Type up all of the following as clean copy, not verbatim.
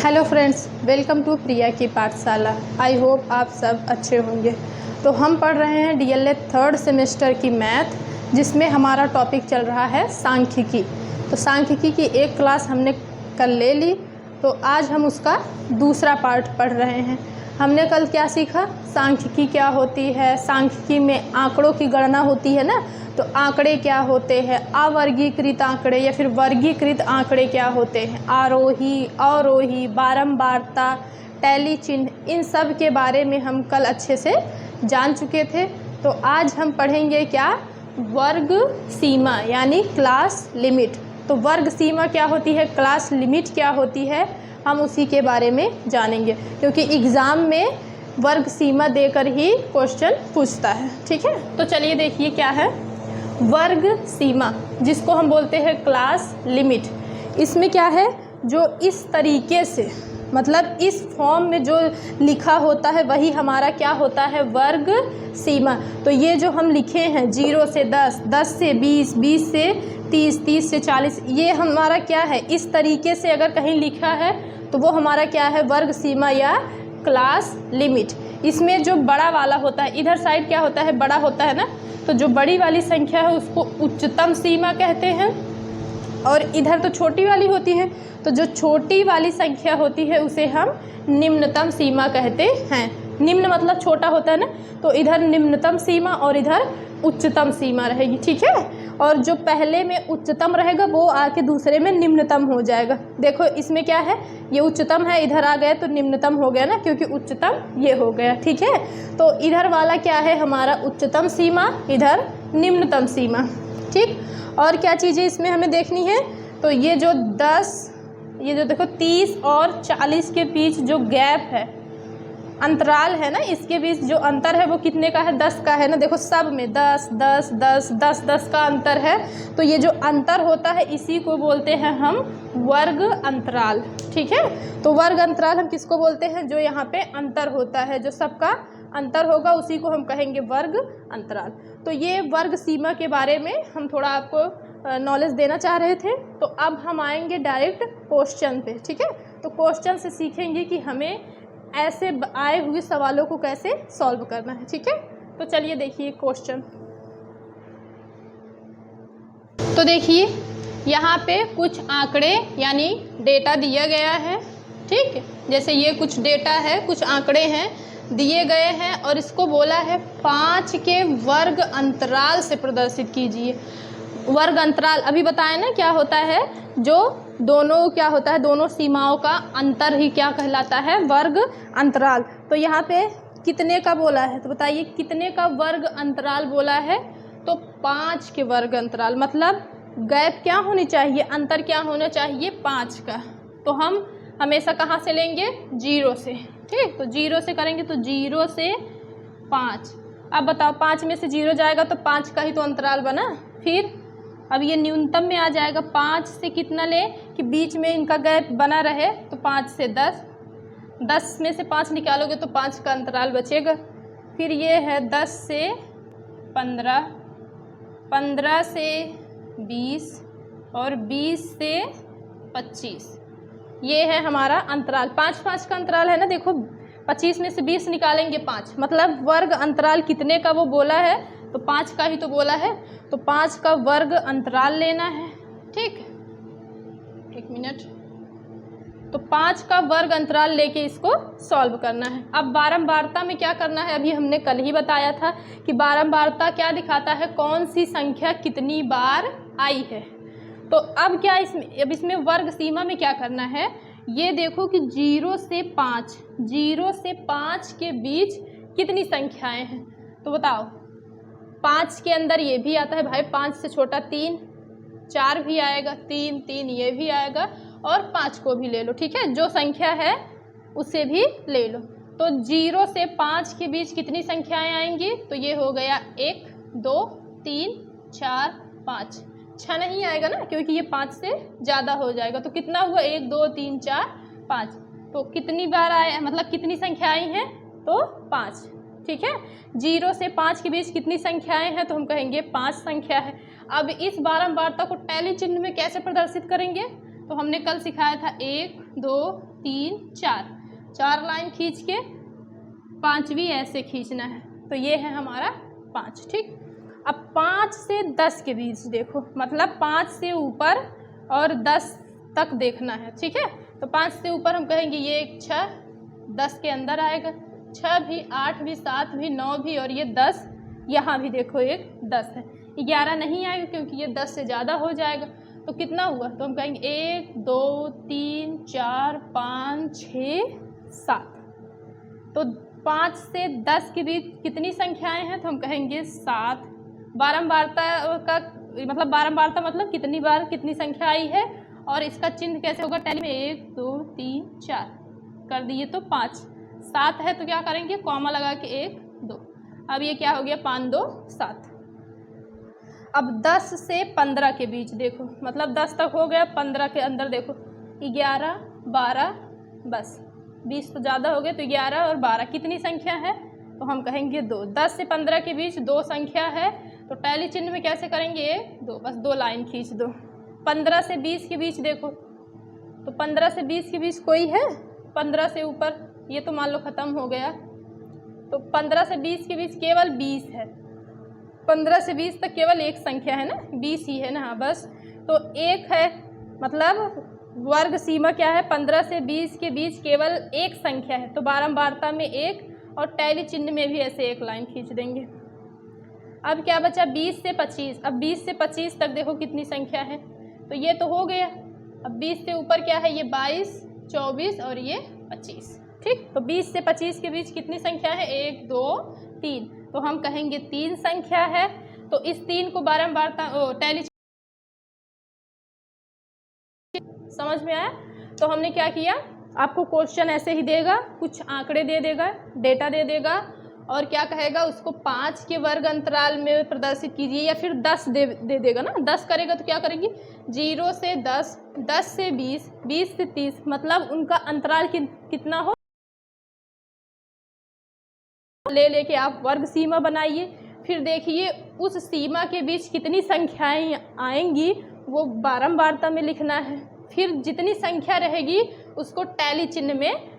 Hello friends, welcome to प्रिया की पाठशाला। I hope आप सब अच्छे होंगे। तो हम पढ़ रहे हैं डीएलएड थर्ड सेमेस्टर की मैथ, जिसमें हमारा टॉपिक चल रहा है सांख्यिकी। तो सांख्यिकी की एक क्लास हमने कल ले ली, तो आज हम उसका दूसरा पार्ट पढ़ रहे हैं। हमने कल क्या सीखा? सांख्यिकी क्या होती है, सांख्यिकी में आंकड़ों की गणना होती है ना, तो आंकड़े क्या होते हैं, अवर्गीकृत आंकड़े या फिर वर्गीकृत आंकड़े क्या होते हैं, आरोही अवरोही, बारंबारता, टैली चिन्ह, इन सब के बारे में हम कल अच्छे से जान चुके थे। तो आज हम पढ़ेंगे क्या? वर्ग सीमा यानी क्लास लिमिट। तो वर्ग सीमा क्या होती है, क्लास लिमिट क्या होती है, हम उसी के बारे में जानेंगे, क्योंकि एग्ज़ाम में वर्ग सीमा देकर ही क्वेश्चन पूछता है। ठीक है, तो चलिए देखिए क्या है वर्ग सीमा, जिसको हम बोलते हैं क्लास लिमिट। इसमें क्या है, जो इस तरीके से मतलब इस फॉर्म में जो लिखा होता है वही हमारा क्या होता है, वर्ग सीमा। तो ये जो हम लिखे हैं 0 से 10, 10 से 20, 20 से 30, 30 से 40, ये हमारा क्या है, इस तरीके से अगर कहीं लिखा है तो वो हमारा क्या है, वर्ग सीमा या क्लास लिमिट। इसमें जो बड़ा वाला होता है, इधर साइड क्या होता है, बड़ा होता है ना, तो जो बड़ी वाली संख्या है उसको उच्चतम सीमा कहते हैं, और इधर तो छोटी वाली होती है, तो जो छोटी वाली संख्या होती है उसे हम निम्नतम सीमा कहते हैं। निम्न मतलब छोटा होता है ना, तो इधर निम्नतम सीमा और इधर उच्चतम सीमा रहेगी। ठीक है, और जो पहले में उच्चतम रहेगा वो आके दूसरे में निम्नतम हो जाएगा। देखो इसमें क्या है, ये उच्चतम है, इधर आ गया तो निम्नतम हो गया ना, क्योंकि उच्चतम ये हो गया। ठीक है, तो इधर वाला क्या है, हमारा उच्चतम सीमा, इधर निम्नतम सीमा। ठीक, और क्या चीज़ें इसमें हमें देखनी है, तो ये जो 10, ये जो देखो 30 और 40 के बीच जो गैप है, अंतराल है ना, इसके बीच जो अंतर है वो कितने का है, 10 का है ना। देखो सब में 10 10 10 10 10 का अंतर है, तो ये जो अंतर होता है इसी को बोलते हैं हम वर्ग अंतराल। ठीक है, तो वर्ग अंतराल हम किसको बोलते हैं, जो यहाँ पे अंतर होता है, जो सबका अंतर होगा उसी को हम कहेंगे वर्ग अंतराल। तो ये वर्ग सीमा के बारे में हम थोड़ा आपको नॉलेज देना चाह रहे थे। तो अब हम आएंगे डायरेक्ट क्वेश्चन पे। ठीक है, तो क्वेश्चन से सीखेंगे कि हमें ऐसे आए हुए सवालों को कैसे सॉल्व करना है। ठीक है, तो चलिए देखिए क्वेश्चन। तो देखिए यहाँ पे कुछ आंकड़े यानी डेटा दिया गया है। ठीक, जैसे ये कुछ डेटा है, कुछ आंकड़े हैं दिए गए हैं, और इसको बोला है 5 के वर्ग अंतराल से प्रदर्शित कीजिए। वर्ग अंतराल अभी बताया ना क्या होता है, जो दोनों क्या होता है, दोनों सीमाओं का अंतर ही क्या कहलाता है, वर्ग अंतराल। तो यहाँ पे कितने का बोला है, तो बताइए कितने का वर्ग अंतराल बोला है, तो 5 के वर्ग अंतराल, मतलब गैप क्या होनी चाहिए, अंतर क्या होना चाहिए, 5 का। तो हम हमेशा कहाँ से लेंगे, 0 से। ठीक, तो 0 से करेंगे, तो 0 से 5। अब बताओ 5 में से 0 जाएगा तो 5 का ही तो अंतराल बना। फिर अब ये न्यूनतम में आ जाएगा, 5 से कितना ले कि बीच में इनका गैप बना रहे, तो 5 से 10, 10 में से 5 निकालोगे तो 5 का अंतराल बचेगा। फिर ये है 10 से 15, 15 से 20 और 20 से 25, ये है हमारा अंतराल। 5 5 का अंतराल है ना, देखो 25 में से 20 निकालेंगे 5, मतलब वर्ग अंतराल कितने का वो बोला है, तो 5 का ही तो बोला है, तो 5 का वर्ग अंतराल लेना है। ठीक, एक मिनट, तो 5 का वर्ग अंतराल लेके इसको सॉल्व करना है। अब बारंबारता में क्या करना है, अभी हमने कल ही बताया था कि बारंबारता क्या दिखाता है, कौन सी संख्या कितनी बार आई है। तो अब क्या अब इसमें वर्ग सीमा में क्या करना है, ये देखो कि 0 से 5, 0 से 5 के बीच कितनी संख्याएं हैं, तो बताओ 5 के अंदर ये भी आता है भाई, 5 से छोटा 3, 4 भी आएगा, 3 3 ये भी आएगा, और 5 को भी ले लो। ठीक है, जो संख्या है उसे भी ले लो। तो 0 से 5 के बीच कितनी संख्याएं आएंगी, तो ये हो गया 1 2 3 4 5, 6 नहीं आएगा ना, क्योंकि ये 5 से ज़्यादा हो जाएगा। तो कितना हुआ, 1 2 3 4 5, तो कितनी बार आए, मतलब कितनी संख्या आई हैं, तो 5। ठीक है, 0 से 5 के बीच कितनी संख्याएं हैं, तो हम कहेंगे 5 संख्या है। अब इस बारंबारता को टैली चिन्ह में कैसे प्रदर्शित करेंगे, तो हमने कल सिखाया था 1 2 3 4, 4 लाइन खींच के 5वीं ऐसे खींचना है, तो ये है हमारा 5। ठीक, अब 5 से 10 के बीच देखो, मतलब 5 से ऊपर और 10 तक देखना है। ठीक है, तो 5 से ऊपर हम कहेंगे ये 6, 10 के अंदर आएगा, 6 भी, 8 भी, 7 भी, 9 भी, और ये 10, यहाँ भी देखो एक 10 है। 11 नहीं आएगा क्योंकि ये 10 से ज़्यादा हो जाएगा। तो कितना हुआ, तो हम कहेंगे 1 2 3 4 5 6 7। तो 5 से 10 के बीच कितनी संख्याएं हैं, तो हम कहेंगे 7। बारंबारता का मतलब, बारंबारता मतलब कितनी बार कितनी संख्या आई है, और इसका चिन्ह कैसे होगा टैली में, 1 2 3 4 कर दिए तो 5। 7 है तो क्या करेंगे, कॉमा लगा के 1 2। अब ये क्या हो गया, 5 2 7। अब 10 से 15 के बीच देखो, मतलब 10 तक हो गया, 15 के अंदर देखो 11 12, बस 20 तो ज़्यादा हो गए, तो 11 और 12 कितनी संख्या है, तो हम कहेंगे 2। 10 से 15 के बीच 2 संख्या है, तो टैली चिन्ह में कैसे करेंगे, 1 2, बस 2 लाइन खींच दो। 15 से 20 के बीच देखो, तो 15 से 20 के बीच कोई है, 15 से ऊपर ये तो मान लो ख़त्म हो गया, तो 15 से 20 के बीच केवल 20 है। 15 से 20 तक केवल एक संख्या है ना, 20 ही है ना, हाँ बस, तो 1 है, मतलब वर्ग सीमा क्या है, 15 से 20 के बीच केवल एक संख्या है, तो बारंबारता में 1, और टैली चिन्ह में भी ऐसे 1 लाइन खींच देंगे। अब क्या बचा, 20 से 25। अब 20 से 25 तक देखो कितनी संख्या है, तो ये तो हो गया। अब 20 से ऊपर क्या है, ये 22 24 और ये 25। ठीक, तो 20 से 25 के बीच कितनी संख्या है, 1 2 3, तो हम कहेंगे 3 संख्या है। तो इस 3 को बारंबारता टैली समझ में आया। तो हमने क्या किया, आपको क्वेश्चन ऐसे ही देगा, कुछ आंकड़े दे देगा, डेटा दे देगा, और क्या कहेगा, उसको 5 के वर्ग अंतराल में प्रदर्शित कीजिए, या फिर 10 दे देगा ना। 10 करेगा तो क्या करेंगे, 0 से 10, 10 से 20, 20 से 30, मतलब उनका अंतराल कितना हो, ले लेके आप वर्ग सीमा बनाइए। फिर देखिए उस सीमा के बीच कितनी संख्याएं आएंगी, वो बारंबारता में लिखना है। फिर जितनी संख्या रहेगी उसको टैली चिन्ह में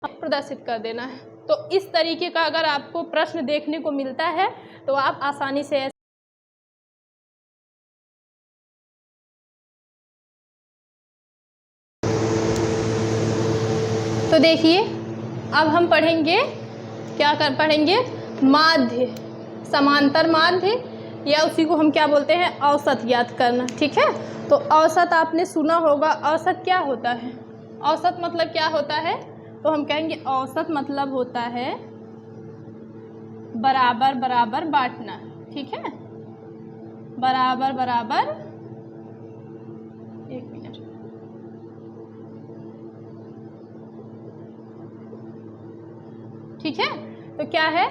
प्रदर्शित कर देना है। तो इस तरीके का अगर आपको प्रश्न देखने को मिलता है तो आप आसानी से तो देखिए अब हम पढ़ेंगे, क्या पढ़ेंगे, माध्य, समांतर माध्य, या उसी को हम क्या बोलते हैं, औसत याद करना। ठीक है, तो औसत आपने सुना होगा, औसत क्या होता है, औसत मतलब क्या होता है, तो हम कहेंगे औसत मतलब होता है बराबर बराबर बांटना। ठीक है, बराबर बराबर, एक मिनट, ठीक है, तो क्या है,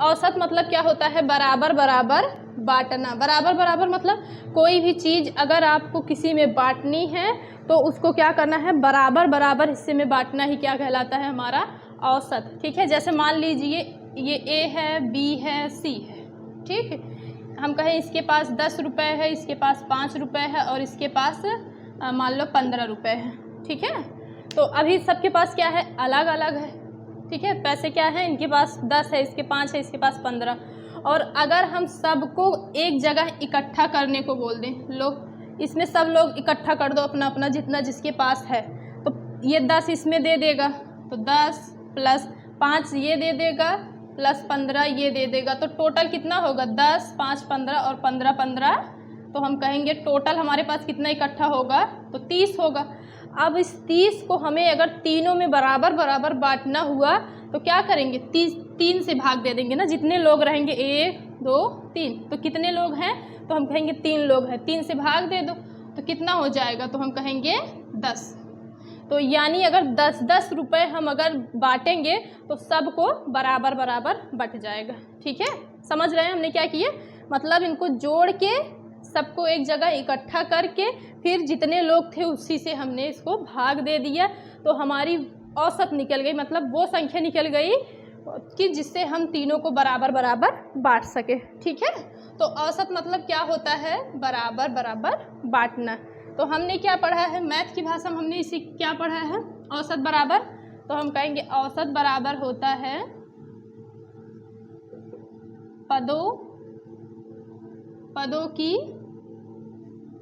औसत मतलब क्या होता है, बराबर बराबर बांटना। बराबर बराबर मतलब कोई भी चीज़ अगर आपको किसी में बांटनी है तो उसको क्या करना है, बराबर बराबर हिस्से में बांटना ही क्या कहलाता है, हमारा औसत। ठीक है, जैसे मान लीजिए ये A है, B है, C है। ठीक है, हम कहें इसके पास 10 रुपये है, इसके पास 5 रुपये है, और इसके पास मान लो 15 रुपये है। ठीक है, तो अभी सबके पास क्या है, अलग अलग है। ठीक है, पैसे क्या है, इनके पास 10 है, इसके 5 है, इसके पास 15। और अगर हम सबको एक जगह इकट्ठा करने को बोल दें, लो इसमें सब लोग इकट्ठा कर दो अपना अपना जितना जिसके पास है, तो ये 10 इसमें दे देगा, तो 10 प्लस 5 ये दे देगा, प्लस 15 ये दे देगा, तो टोटल कितना होगा, 10 5 15 और 15 15, तो हम कहेंगे टोटल हमारे पास कितना इकट्ठा होगा, तो 30 होगा। अब इस 30 को हमें अगर तीनों में बराबर बराबर बांटना हुआ तो क्या करेंगे, 3 से भाग दे देंगे ना, जितने लोग रहेंगे 1 2 3, तो कितने लोग हैं, तो हम कहेंगे 3 लोग हैं, 3 से भाग दे दो तो कितना हो जाएगा, तो हम कहेंगे 10। तो यानी अगर 10-10 रुपये हम अगर बांटेंगे तो सबको बराबर बराबर बट जाएगा। ठीक है, समझ रहे हैं हमने क्या किया, मतलब इनको जोड़ के सबको एक जगह इकट्ठा करके फिर जितने लोग थे उसी से हमने इसको भाग दे दिया, तो हमारी औसत निकल गई, मतलब वो संख्या निकल गई कि जिससे हम तीनों को बराबर बराबर बांट सके। ठीक है, तो औसत मतलब क्या होता है, बराबर बराबर बांटना। तो हमने क्या पढ़ा है मैथ की भाषा में, हमने इसी क्या पढ़ा है औसत बराबर। तो हम कहेंगे औसत बराबर होता है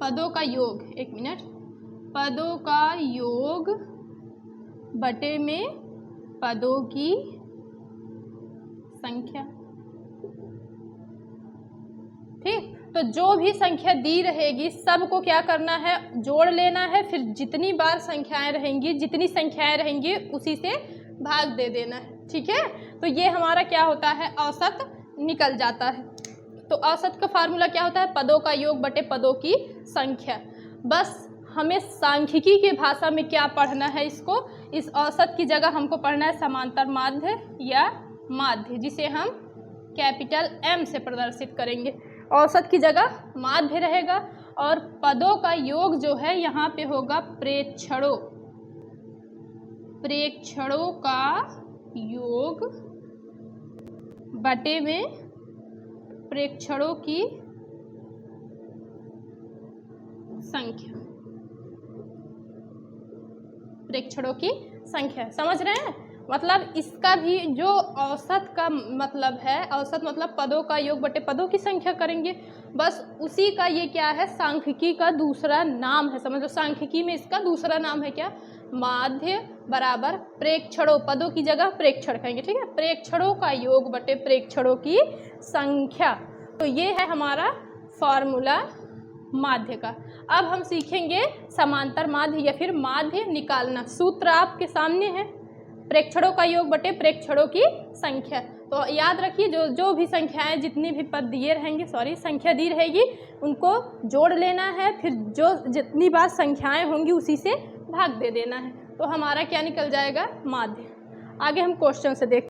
पदों का योग, एक मिनट, पदों का योग बटे में पदों की संख्या। ठीक, तो जो भी संख्या दी रहेगी सबको क्या करना है, जोड़ लेना है, फिर जितनी बार संख्याएं रहेंगी, जितनी संख्याएं रहेंगी उसी से भाग दे देना है। ठीक है, तो ये हमारा क्या होता है, औसत निकल जाता है। तो औसत का फार्मूला क्या होता है, पदों का योग बटे पदों की संख्या। बस हमें सांख्यिकी की भाषा में क्या पढ़ना है, इसको, इस औसत की जगह हमको पढ़ना है समांतर माध्य या माध्य, जिसे हम कैपिटल M से प्रदर्शित करेंगे। औसत की जगह माध्य रहेगा और पदों का योग जो है यहाँ पे होगा प्रेक्षणों का योग बटे में प्रेक्षणों की संख्या। प्रेक्षणों की संख्या समझ रहे हैं, मतलब इसका भी जो औसत का मतलब है, औसत मतलब पदों का योग बटे पदों की संख्या करेंगे, बस उसी का ये क्या है, सांख्यिकी का दूसरा नाम है। समझ लो, सांख्यिकी में इसका दूसरा नाम है क्या, माध्य बराबर प्रेक्षणों, पदों की जगह प्रेक्षण कहेंगे। ठीक है, प्रेक्षणों का योग बटे प्रेक्षणों की संख्या। तो ये है हमारा फॉर्मूला माध्य का। अब हम सीखेंगे समांतर माध्य या फिर माध्य निकालना। सूत्र आपके सामने है, प्रेक्षणों का योग बटे प्रेक्षणों की संख्या। तो याद रखिए, जो भी संख्याएं, जितनी भी पद दिए रहेंगे, संख्या दी रहेगी, उनको जोड़ लेना है, फिर जितनी बार संख्याएं होंगी उसी से भाग दे देना है। तो हमारा क्या निकल जाएगा, माध्य। आगे हम क्वेश्चन से देखते।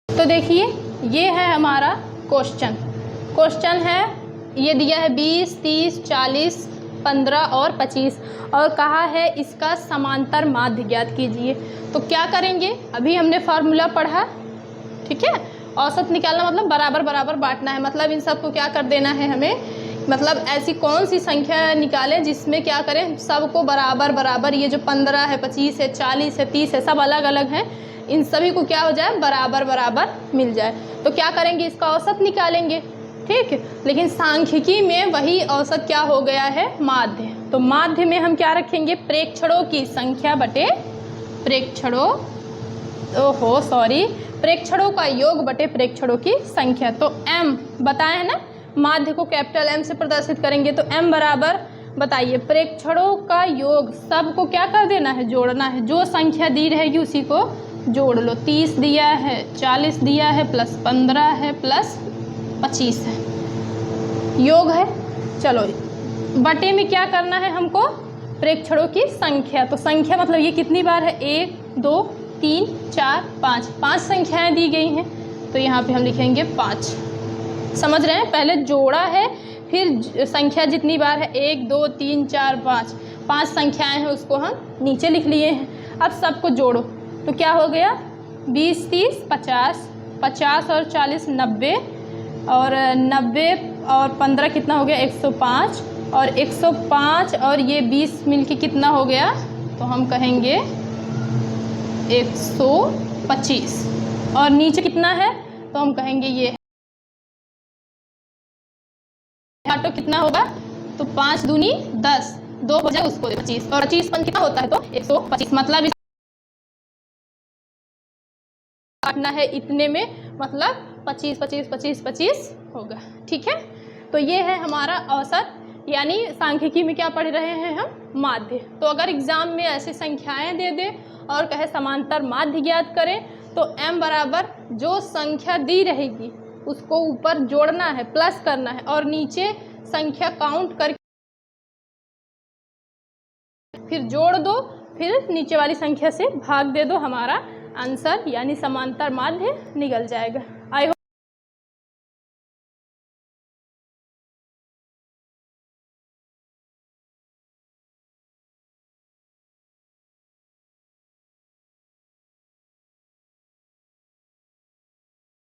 तो देखिए, ये है हमारा क्वेश्चन है, ये दिया है 20, 30, 40, 15 और 25 और कहा है इसका समांतर माध्य ज्ञात कीजिए। तो क्या करेंगे, अभी हमने फार्मूला पढ़ा। ठीक है, औसत निकालना मतलब बराबर बराबर बांटना है, मतलब इन सबको क्या कर देना है हमें, मतलब ऐसी कौन सी संख्या निकालें जिसमें क्या करें, सबको बराबर बराबर, ये जो 15 है, 25 है, 40 है, 30 है, सब अलग अलग हैं, इन सभी को क्या हो जाए, बराबर बराबर मिल जाए। तो क्या करेंगे, इसका औसत निकालेंगे। ठीक, लेकिन सांख्यिकी में वही औसत क्या हो गया है, माध्य। तो माध्य में हम क्या रखेंगे, प्रेक्षणों की संख्या बटे प्रेक्षणों का योग बटे प्रेक्षणों की संख्या। तो m बताए है ना, माध्य को कैपिटल M से प्रदर्शित करेंगे। तो m बराबर, बताइए, प्रेक्षणों का योग सबको क्या कर देना है, जोड़ना है, जो संख्या दी रहेगी उसी को जोड़ लो। 30 दिया है, 40 दिया है, प्लस 15 है, प्लस 25 है, योग है। चलो, बटे में क्या करना है हमको, प्रेक्षणों की संख्या। तो संख्या मतलब ये कितनी बार है, 1, 2, 3, 4, 5 संख्याएं दी गई हैं। तो यहाँ पे हम लिखेंगे 5। समझ रहे हैं, पहले जोड़ा है, फिर संख्या जितनी बार है, 1, 2, 3, 4, 5 संख्याएं हैं, उसको हम नीचे लिख लिए हैं। अब सबको जोड़ो, तो क्या हो गया, 20, 30, 50, 50 और 40 90, और 90 और 15 कितना हो गया, 105, और 105 और ये 20 मिलके कितना हो गया, तो हम कहेंगे 125। और नीचे कितना है, तो हम कहेंगे ये तो कितना होगा, तो 5 दूनी 10, 2 हो जाए उसको 25, और 25 कितना होता है, तो 125। मतलब काटना है इतने में, मतलब 25 25 25 25 होगा। ठीक है, तो ये है हमारा औसत, यानी सांख्यिकी में क्या पढ़ रहे हैं हम, माध्य। तो अगर एग्जाम में ऐसी संख्याएं दे दे और कहे समांतर माध्य ज्ञात करें, तो m बराबर जो संख्या दी रहेगी उसको ऊपर जोड़ना है, प्लस करना है, और नीचे संख्या काउंट करके फिर जोड़ दो, फिर नीचे वाली संख्या से भाग दे दो, हमारा आंसर यानी समांतर माध्य निकल जाएगा।